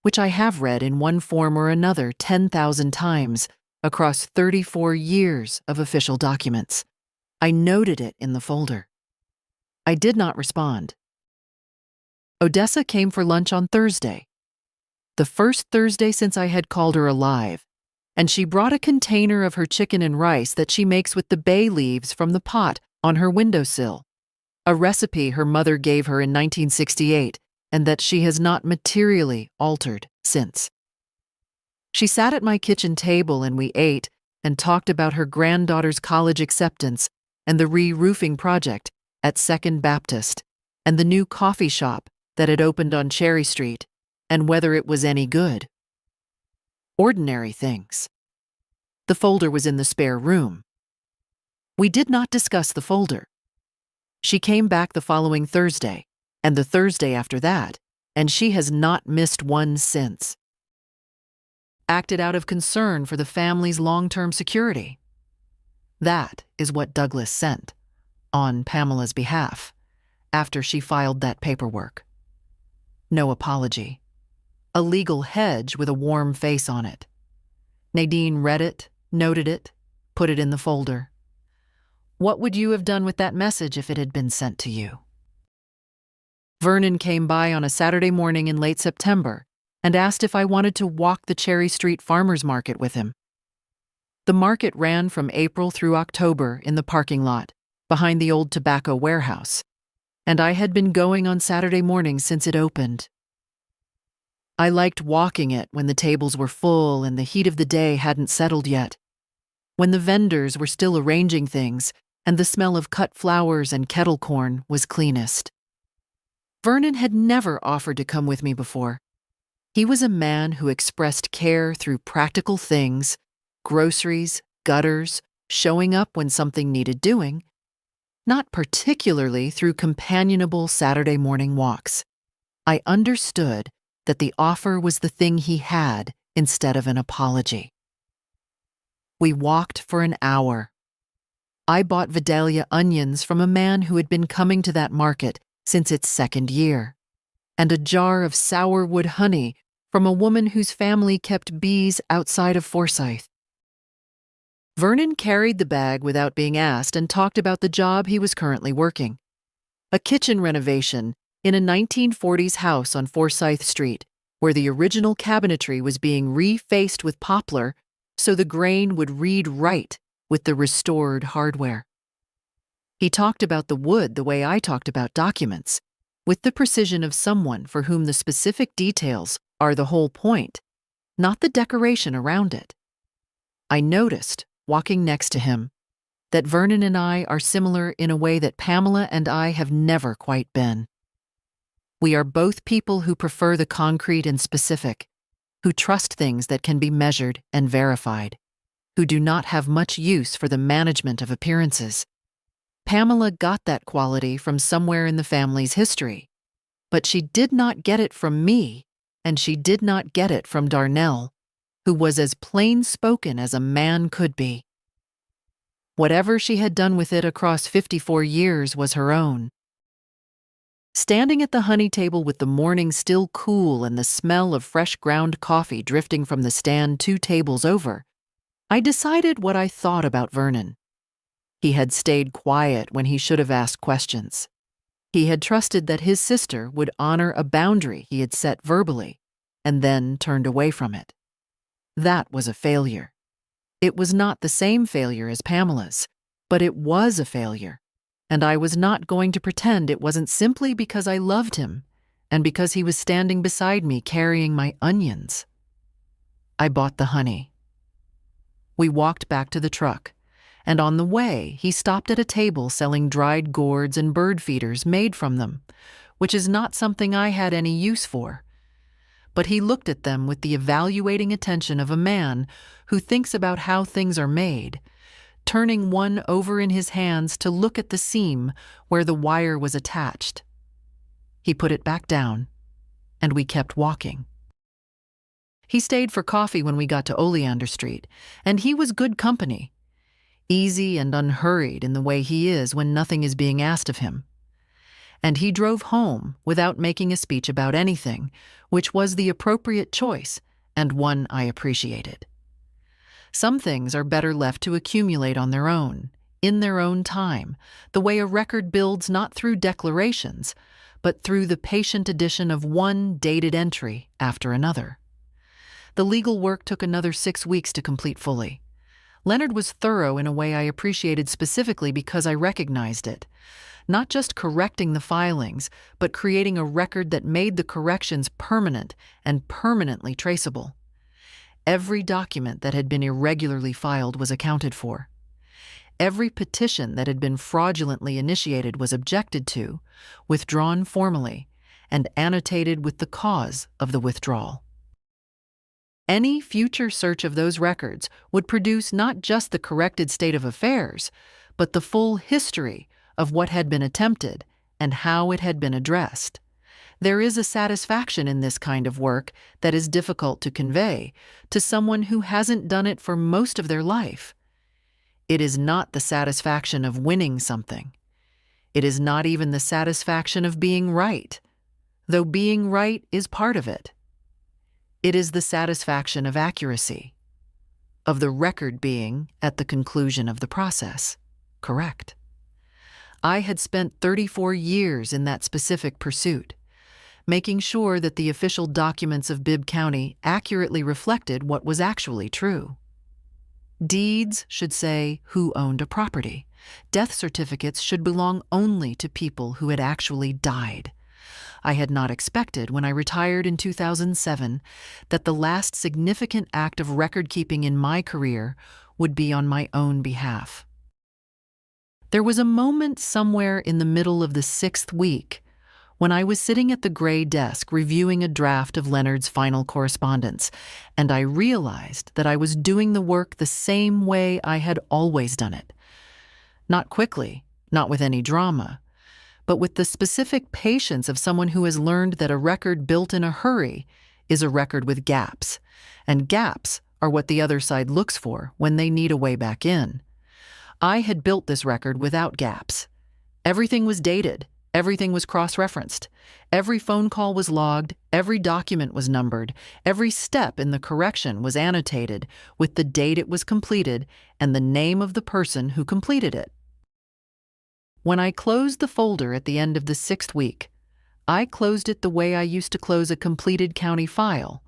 which I have read in one form or another 10,000 times across 34 years of official documents. I noted it in the folder. I did not respond. Odessa came for lunch on Thursday, the first Thursday since I had called her alive, and she brought a container of her chicken and rice that she makes with the bay leaves from the pot on her windowsill, a recipe her mother gave her in 1968 and that she has not materially altered since. She sat at my kitchen table and we ate and talked about her granddaughter's college acceptance and the re-roofing project at Second Baptist and the new coffee shop that had opened on Cherry Street and whether it was any good. Ordinary things. The folder was in the spare room. We did not discuss the folder. She came back the following Thursday and the Thursday after that, and she has not missed one since. Acted out of concern for the family's long-term security. That is what Douglas sent, on Pamela's behalf, after she filed that paperwork. No apology. A legal hedge with a warm face on it. Nadine read it, noted it, put it in the folder. What would you have done with that message if it had been sent to you? Vernon came by on a Saturday morning in late September and asked if I wanted to walk the Cherry Street Farmers Market with him. The market ran from April through October in the parking lot behind the old tobacco warehouse, and I had been going on Saturday mornings since it opened. I liked walking it when the tables were full and the heat of the day hadn't settled yet, when the vendors were still arranging things and the smell of cut flowers and kettle corn was cleanest. Vernon had never offered to come with me before. He was a man who expressed care through practical things, groceries, gutters, showing up when something needed doing, not particularly through companionable Saturday morning walks. I understood that the offer was the thing he had instead of an apology. We walked for an hour. I bought Vidalia onions from a man who had been coming to that market since its second year, and a jar of sourwood honey from a woman whose family kept bees outside of Forsyth. Vernon carried the bag without being asked and talked about the job he was currently working. A kitchen renovation in a 1940s house on Forsyth Street, where the original cabinetry was being refaced with poplar so the grain would read right with the restored hardware. He talked about the wood the way I talked about documents, with the precision of someone for whom the specific details are the whole point, not the decoration around it. I noticed, walking next to him, that Vernon and I are similar in a way that Pamela and I have never quite been. We are both people who prefer the concrete and specific, who trust things that can be measured and verified, who do not have much use for the management of appearances. Pamela got that quality from somewhere in the family's history, but she did not get it from me, and she did not get it from Darnell, who was as plain-spoken as a man could be. Whatever she had done with it across 54 years was her own. Standing at the honey table with the morning still cool and the smell of fresh ground coffee drifting from the stand 2 tables over, I decided what I thought about Vernon. He had stayed quiet when he should have asked questions. He had trusted that his sister would honor a boundary he had set verbally, and then turned away from it. That was a failure. It was not the same failure as Pamela's, But it was a failure, and I was not going to pretend it wasn't simply because I loved him and because he was standing beside me carrying my onions. I bought the honey. We walked back to the truck, and on the way, he stopped at a table selling dried gourds and bird feeders made from them, which is not something I had any use for. But he looked at them with the evaluating attention of a man who thinks about how things are made, turning one over in his hands to look at the seam where the wire was attached. He put it back down, and we kept walking. He stayed for coffee when we got to Oleander Street, and he was good company, easy and unhurried in the way he is when nothing is being asked of him. And he drove home without making a speech about anything, which was the appropriate choice and one I appreciated. Some things are better left to accumulate on their own, in their own time, the way a record builds not through declarations, but through the patient addition of one dated entry after another. The legal work took another 6 weeks to complete fully. Leonard was thorough in a way I appreciated specifically because I recognized it. Not just correcting the filings, but creating a record that made the corrections permanent and permanently traceable. Every document that had been irregularly filed was accounted for. Every petition that had been fraudulently initiated was objected to, withdrawn formally, and annotated with the cause of the withdrawal. Any future search of those records would produce not just the corrected state of affairs, but the full history of what had been attempted and how it had been addressed. There is a satisfaction in this kind of work that is difficult to convey to someone who hasn't done it for most of their life. It is not the satisfaction of winning something. It is not even the satisfaction of being right, though being right is part of it. It is the satisfaction of accuracy, of the record being, at the conclusion of the process, correct. I had spent 34 years in that specific pursuit, making sure that the official documents of Bibb County accurately reflected what was actually true. Deeds should say who owned a property. Death certificates should belong only to people who had actually died. I had not expected when I retired in 2007 that the last significant act of record-keeping in my career would be on my own behalf. There was a moment somewhere in the middle of the 6th week when I was sitting at the gray desk reviewing a draft of Leonard's final correspondence, and I realized that I was doing the work the same way I had always done it. Not quickly, not with any drama, but with the specific patience of someone who has learned that a record built in a hurry is a record with gaps, and gaps are what the other side looks for when they need a way back in. I had built this record without gaps. Everything was dated, everything was cross-referenced, every phone call was logged, every document was numbered, every step in the correction was annotated with the date it was completed and the name of the person who completed it. When I closed the folder at the end of the 6th week, I closed it the way I used to close a completed county file,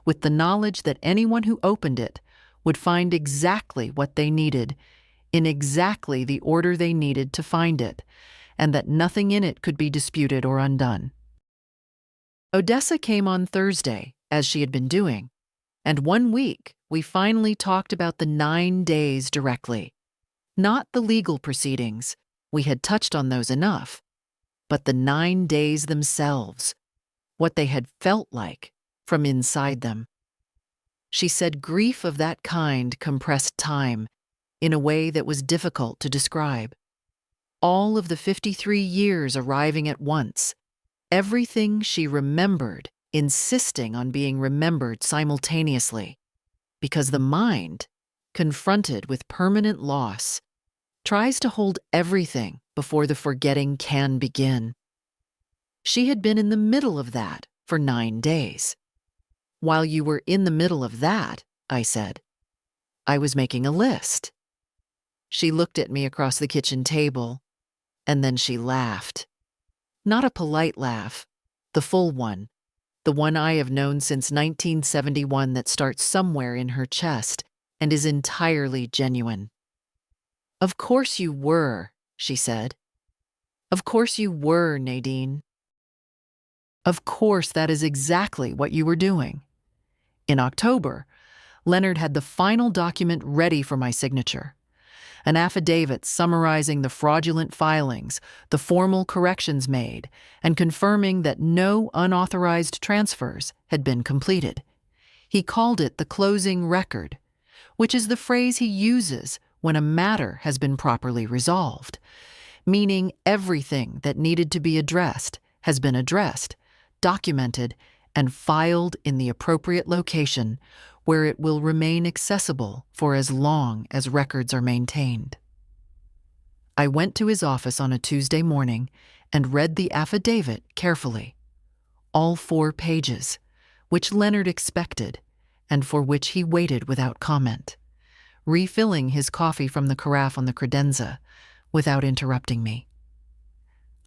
with the knowledge that anyone who opened it would find exactly what they needed, in exactly the order they needed to find it, and that nothing in it could be disputed or undone. Odessa came on Thursday, as she had been doing, and 1 week we finally talked about the 9 days directly. Not the legal proceedings, we had touched on those enough, but the 9 days themselves, what they had felt like from inside them. She said grief of that kind compressed time in a way that was difficult to describe. All of the 53 years arriving at once, everything she remembered, insisting on being remembered simultaneously, because the mind, confronted with permanent loss, tries to hold everything before the forgetting can begin. She had been in the middle of that for 9 days. While you were in the middle of that, I said, I was making a list. She looked at me across the kitchen table, and then she laughed. Not a polite laugh, the full one, the one I have known since 1971 that starts somewhere in her chest and is entirely genuine. "Of course you were," she said. "Of course you were, Nadine. Of course that is exactly what you were doing." In October, Leonard had the final document ready for my signature. An affidavit summarizing the fraudulent filings, the formal corrections made, and confirming that no unauthorized transfers had been completed. He called it the closing record, which is the phrase he uses when a matter has been properly resolved, meaning everything that needed to be addressed has been addressed, documented, and filed in the appropriate location where it will remain accessible for as long as records are maintained. I went to his office on a Tuesday morning and read the affidavit carefully, all 4 pages, which Leonard expected and for which he waited without comment, refilling his coffee from the carafe on the credenza without interrupting me.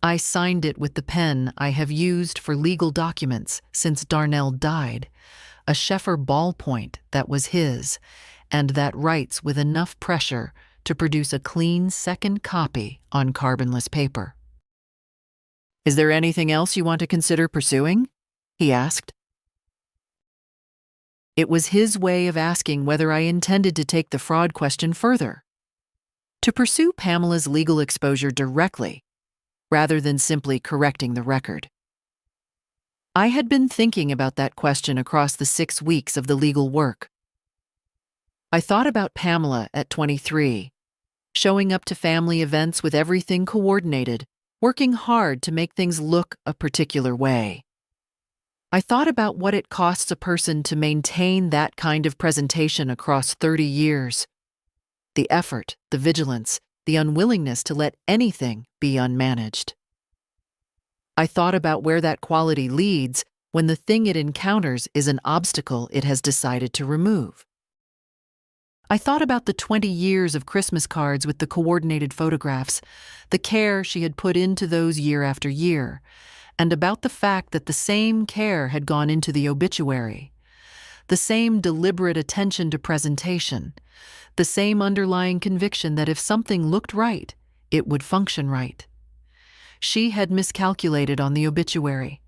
I signed it with the pen I have used for legal documents since Darnell died, a Sheffer ballpoint that was his, and that writes with enough pressure to produce a clean second copy on carbonless paper. "Is there anything else you want to consider pursuing?" he asked. It was his way of asking whether I intended to take the fraud question further, to pursue Pamela's legal exposure directly, rather than simply correcting the record. I had been thinking about that question across the 6 weeks of the legal work. I thought about Pamela at 23, showing up to family events with everything coordinated, working hard to make things look a particular way. I thought about what it costs a person to maintain that kind of presentation across 30 years. The effort, the vigilance, the unwillingness to let anything be unmanaged. I thought about where that quality leads when the thing it encounters is an obstacle it has decided to remove. I thought about the 20 years of Christmas cards with the coordinated photographs, the care she had put into those year after year, and about the fact that the same care had gone into the obituary, the same deliberate attention to presentation, the same underlying conviction that if something looked right, it would function right. She had miscalculated on the obituary.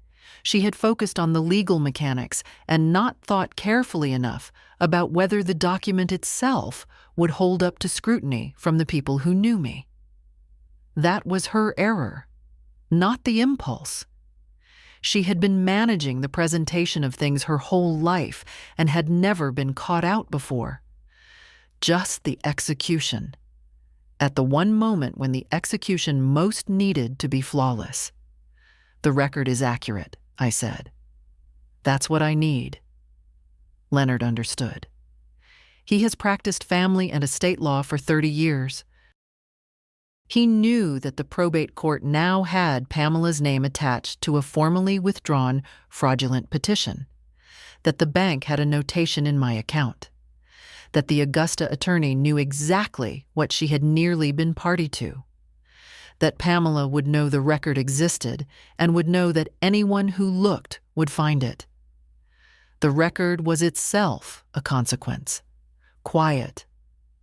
She had focused on the legal mechanics and not thought carefully enough about whether the document itself would hold up to scrutiny from the people who knew me. That was her error, not the impulse. She had been managing the presentation of things her whole life and had never been caught out before. Just the execution. At the one moment when the execution most needed to be flawless. "The record is accurate," I said. "That's what I need." Leonard understood. He has practiced family and estate law for 30 years. He knew that the probate court now had Pamela's name attached to a formally withdrawn fraudulent petition, that the bank had a notation in my account, that the Augusta attorney knew exactly what she had nearly been party to, that Pamela would know the record existed and would know that anyone who looked would find it. The record was itself a consequence, quiet,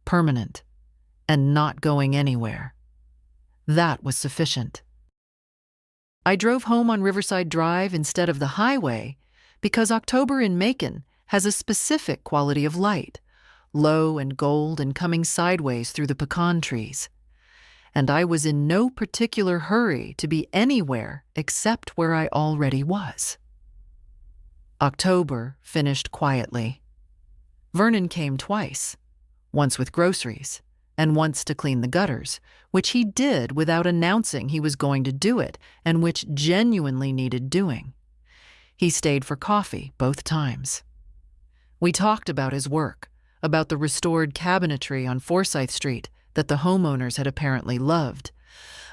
permanent, and not going anywhere. That was sufficient. I drove home on Riverside Drive instead of the highway because October in Macon has a specific quality of light, low and gold and coming sideways through the pecan trees. And I was in no particular hurry to be anywhere except where I already was. October finished quietly. Vernon came twice, once with groceries, and once to clean the gutters, which he did without announcing he was going to do it, and which genuinely needed doing. He stayed for coffee both times. We talked about his work, about the restored cabinetry on Forsyth Street that the homeowners had apparently loved,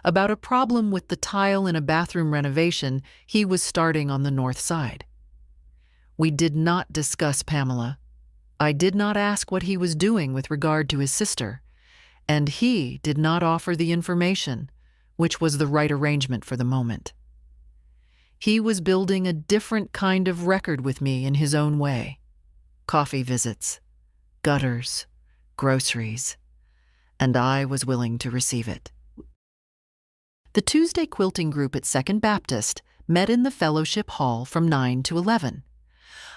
about a problem with the tile in a bathroom renovation he was starting on the north side. We did not discuss Pamela. I did not ask what he was doing with regard to his sister, and he did not offer the information, which was the right arrangement for the moment. He was building a different kind of record with me in his own way. Coffee visits, gutters, groceries, and I was willing to receive it. The Tuesday quilting group at Second Baptist met in the fellowship hall from 9 to 11.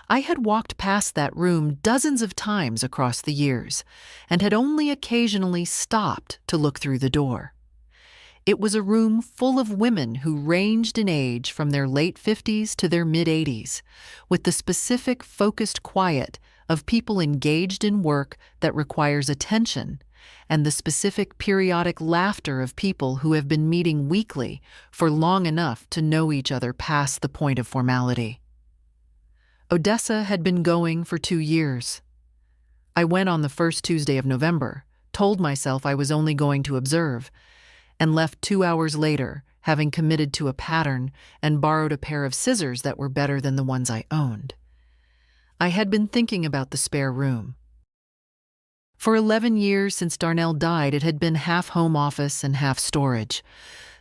I had walked past that room dozens of times across the years and had only occasionally stopped to look through the door. It was a room full of women who ranged in age from their late 50s to their mid-80s, with the specific focused quiet of people engaged in work that requires attention and the specific periodic laughter of people who have been meeting weekly for long enough to know each other past the point of formality. Odessa had been going for 2 years. I went on the first Tuesday of November, told myself I was only going to observe, and left 2 hours later, having committed to a pattern and borrowed a pair of scissors that were better than the ones I owned. I had been thinking about the spare room. For 11 years since Darnell died, it had been half home office and half storage.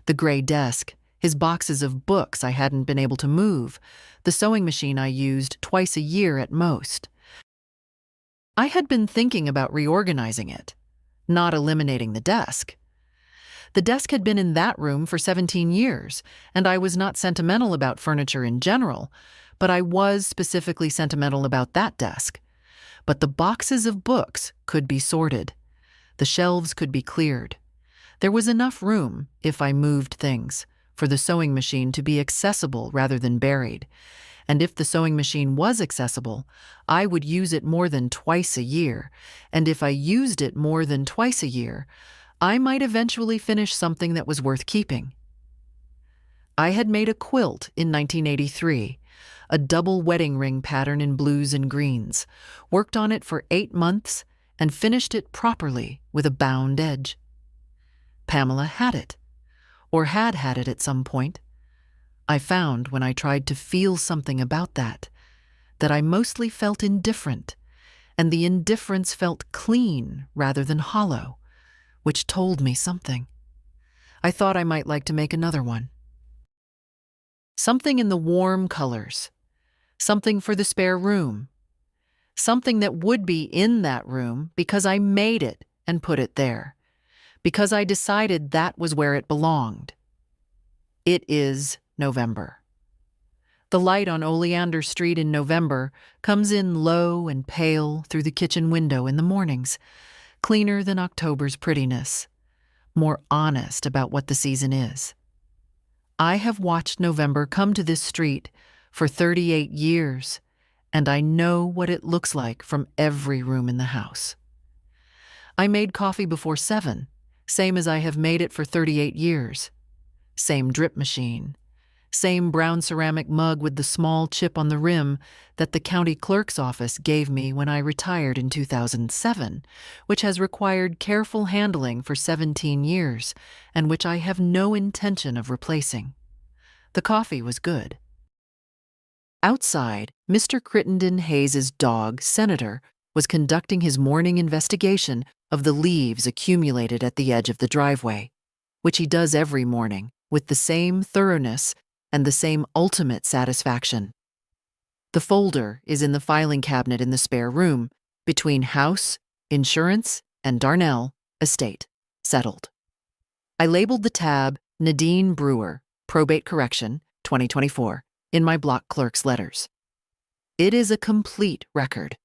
The gray desk, his boxes of books I hadn't been able to move, the sewing machine I used twice a year at most. I had been thinking about reorganizing it, not eliminating the desk. The desk had been in that room for 17 years, and I was not sentimental about furniture in general, but I was specifically sentimental about that desk. But the boxes of books could be sorted. The shelves could be cleared. There was enough room, if I moved things, for the sewing machine to be accessible rather than buried. And if the sewing machine was accessible, I would use it more than twice a year. And if I used it more than twice a year, I might eventually finish something that was worth keeping. I had made a quilt in 1983, a double wedding ring pattern in blues and greens, worked on it for 8 months, and finished it properly with a bound edge. Pamela had it, or had had it at some point. I found when I tried to feel something about that I mostly felt indifferent, and the indifference felt clean rather than hollow, which told me something. I thought I might like to make another one. Something in the warm colors, something for the spare room, something that would be in that room because I made it and put it there, because I decided that was where it belonged. It is November. The light on Oleander Street in November comes in low and pale through the kitchen window in the mornings, cleaner than October's prettiness, more honest about what the season is. I have watched November come to this street for 38 years, and I know what it looks like from every room in the house. I made coffee before 7, same as I have made it for 38 years. Same drip machine, same brown ceramic mug with the small chip on the rim that the county clerk's office gave me when I retired in 2007, which has required careful handling for 17 years and which I have no intention of replacing. The coffee was good. Outside, Mr. Crittenden Hayes's dog, Senator, was conducting his morning investigation of the leaves accumulated at the edge of the driveway, which he does every morning with the same thoroughness and the same ultimate satisfaction. The folder is in the filing cabinet in the spare room between house, insurance, and Darnell, estate, settled. I labeled the tab Nadine Brewer, Probate Correction, 2024, in my block clerk's letters. It is a complete record.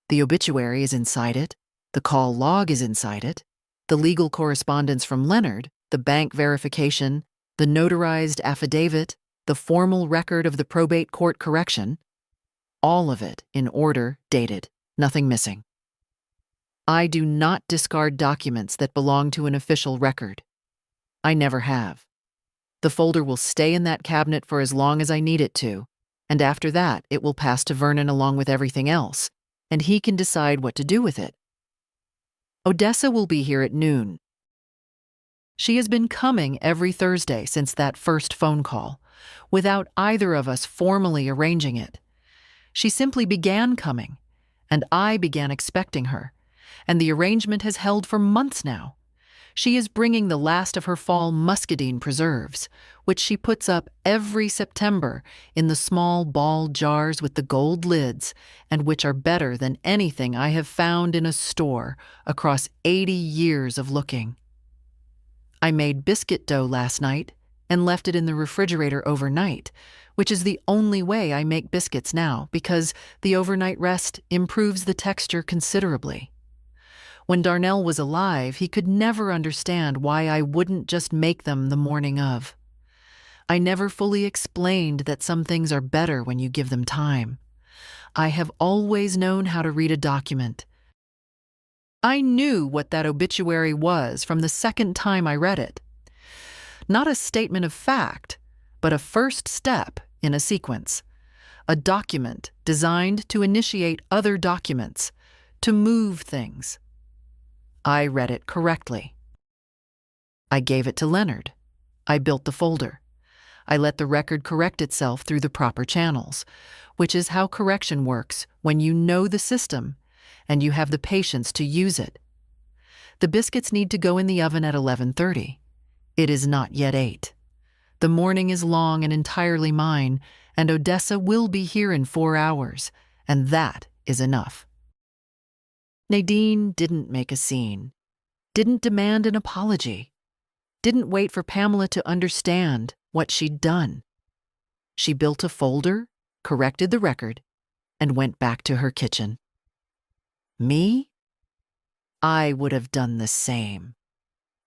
The obituary is inside it, the call log is inside it, the legal correspondence from Leonard, the bank verification, the notarized affidavit, the formal record of the probate court correction, all of it in order, dated, nothing missing. I do not discard documents that belong to an official record. I never have. The folder will stay in that cabinet for as long as I need it to, and after that it will pass to Vernon along with everything else, and he can decide what to do with it. Odessa will be here at noon. She has been coming every Thursday since that first phone call, without either of us formally arranging it. She simply began coming, and I began expecting her, and the arrangement has held for months now. She is bringing the last of her fall muscadine preserves, which she puts up every September in the small ball jars with the gold lids, and which are better than anything I have found in a store across 80 years of looking. I made biscuit dough last night and left it in the refrigerator overnight, which is the only way I make biscuits now because the overnight rest improves the texture considerably. When Darnell was alive, he could never understand why I wouldn't just make them the morning of. I never fully explained that some things are better when you give them time. I have always known how to read a document. I knew what that obituary was from the second time I read it. Not a statement of fact, but a first step in a sequence. A document designed to initiate other documents, to move things. I read it correctly. I gave it to Leonard. I built the folder. I let the record correct itself through the proper channels, which is how correction works when you know the system and you have the patience to use it. The biscuits need to go in the oven at 11:30. It is not yet 8. The morning is long and entirely mine, and Odessa will be here in 4 hours, and that is enough. Nadine didn't make a scene, didn't demand an apology, didn't wait for Pamela to understand what she'd done. She built a folder, corrected the record, and went back to her kitchen. Me? I would have done the same,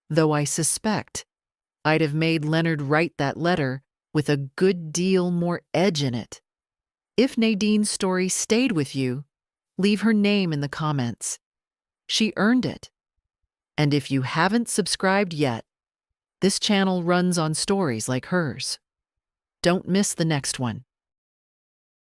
though I suspect I'd have made Leonard write that letter with a good deal more edge in it. If Nadine's story stayed with you, leave her name in the comments. She earned it. And if you haven't subscribed yet, this channel runs on stories like hers. Don't miss the next one.